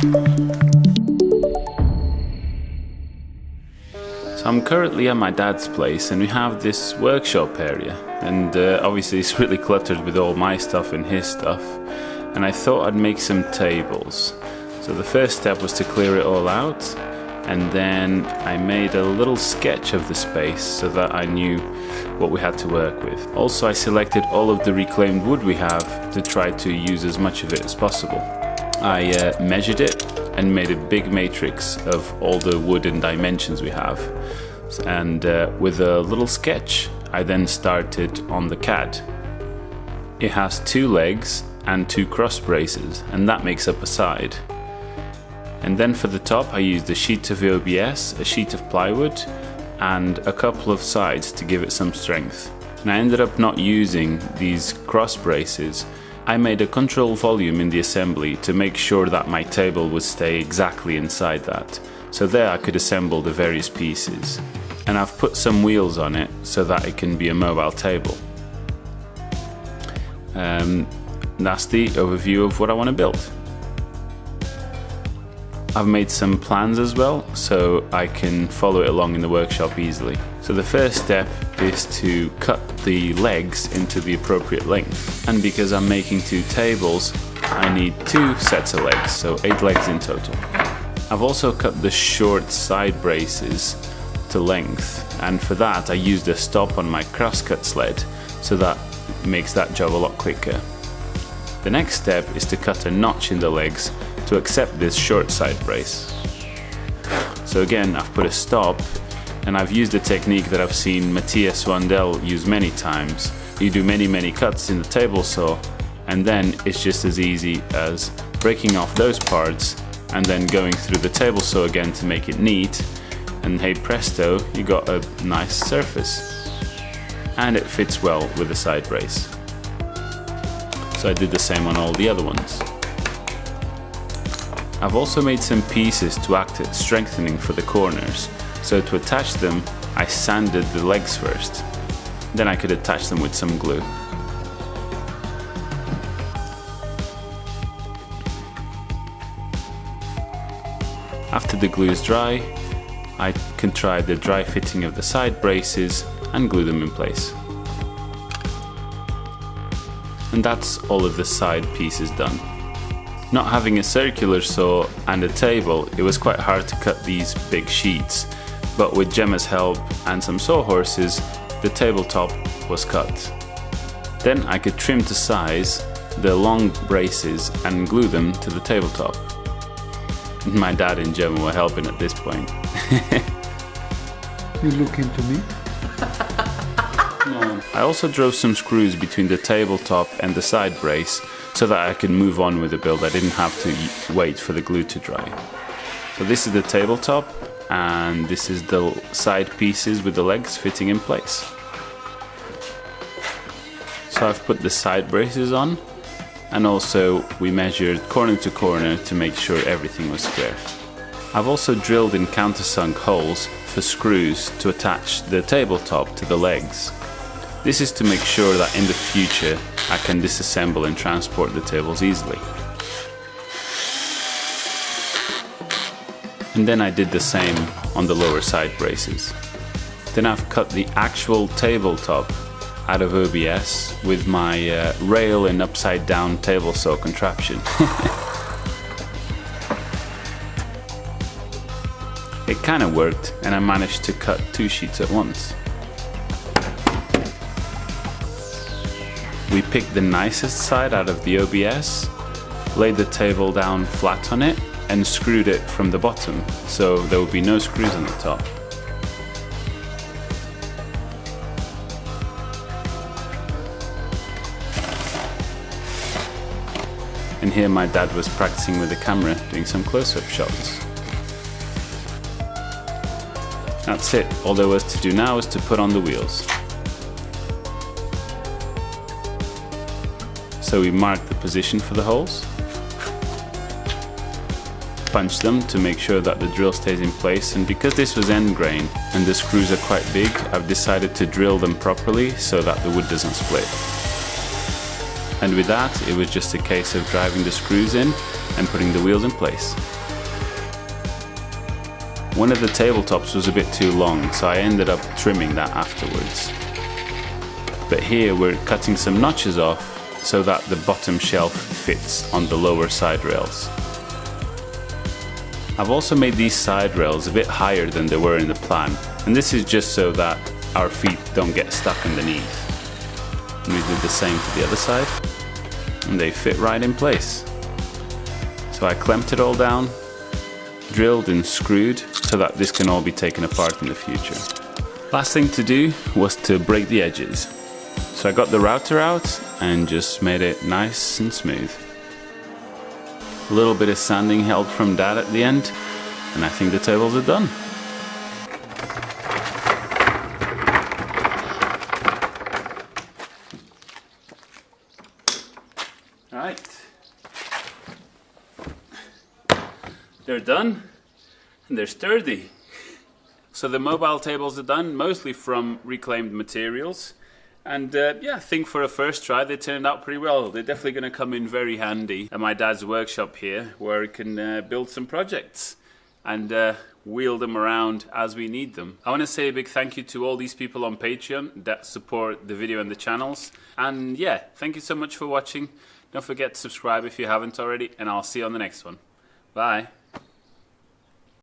So I'm currently at my dad's place and we have this workshop area, and obviously it's really cluttered with all my stuff and his stuff, and I thought I'd make some tables. So the first step was to clear it all out, and then I made a little sketch of the space so that I knew what we had to work with. Also, I selected all of the reclaimed wood we have to try to use as much of it as possible. I measured it and made a big matrix of all the wood and dimensions we have. And with a little sketch, I then started on the CAD. It has 2 legs and 2 cross braces, and that makes up a side. And then for the top, I used a sheet of OBS, a sheet of plywood, and a couple of sides to give it some strength. And I ended up not using these cross braces. I made a control volume in the assembly to make sure that my table would stay exactly inside that. So there I could assemble the various pieces. And I've put some wheels on it so that it can be a mobile table. That's the overview of what I want to build. I've made some plans as well, so I can follow it along in the workshop easily. So the first step is to cut the legs into the appropriate length. And because I'm making 2 tables, I need 2 sets of legs, so 8 legs in total. I've also cut the short side braces to length, and for that I used a stop on my crosscut sled, so that makes that job a lot quicker. The next step is to cut a notch in the legs to accept this short side brace. So again, I've put a stop, and I've used a technique that I've seen Matthias Wandel use many times. You do many cuts in the table saw, and then it's just as easy as breaking off those parts and then going through the table saw again to make it neat, and hey presto, you got a nice surface. And it fits well with the side brace. So I did the same on all the other ones. I've also made some pieces to act as strengthening for the corners. So to attach them, I sanded the legs first. Then I could attach them with some glue. After the glue is dry, I can try the dry fitting of the side braces and glue them in place. And that's all of the side pieces done. Not having a circular saw and a table, it was quite hard to cut these big sheets, but with Gemma's help and some sawhorses, the tabletop was cut. Then I could trim to size the long braces and glue them to the tabletop. My dad and Gemma were helping at this point. You look into me? No. I also drove some screws between the tabletop and the side brace so that I could move on with the build. I didn't have to wait for the glue to dry. So this is the tabletop, and this is the side pieces with the legs fitting in place. So I've put the side braces on, and also we measured corner to corner to make sure everything was square. I've also drilled in countersunk holes for screws to attach the tabletop to the legs. This is to make sure that in the future I can disassemble and transport the tables easily. And then I did the same on the lower side braces. Then I've cut the actual tabletop out of OBS with my rail and upside down table saw contraption. It kind of worked, and I managed to cut 2 sheets at once. We picked the nicest side out of the OBS, laid the table down flat on it, and screwed it from the bottom, so there would be no screws on the top. And here my dad was practicing with the camera, doing some close-up shots. That's it, all there was to do now is to put on the wheels. So we marked the position for the holes, punch them to make sure that the drill stays in place, and because this was end grain and the screws are quite big, I've decided to drill them properly so that the wood doesn't split. And with that, it was just a case of driving the screws in and putting the wheels in place. One of the tabletops was a bit too long, so I ended up trimming that afterwards. But here we're cutting some notches off so that the bottom shelf fits on the lower side rails. I've also made these side rails a bit higher than they were in the plan, and this is just so that our feet don't get stuck underneath. And we did the same to the other side, and they fit right in place. So I clamped it all down, drilled and screwed so that this can all be taken apart in the future. Last thing to do was to break the edges. So I got the router out and just made it nice and smooth. A little bit of sanding help from Dad at the end, and I think the tables are done. Alright. They're done, and they're sturdy. So the mobile tables are done, mostly from reclaimed materials. And yeah, I think for a first try they turned out pretty well. They're definitely going to come in very handy at my dad's workshop here, where we can build some projects and wheel them around as we need them. I want to say a big thank you to all these people on Patreon that support the video and the channels. And yeah, thank you so much for watching. Don't forget to subscribe if you haven't already, and I'll see you on the next one. Bye.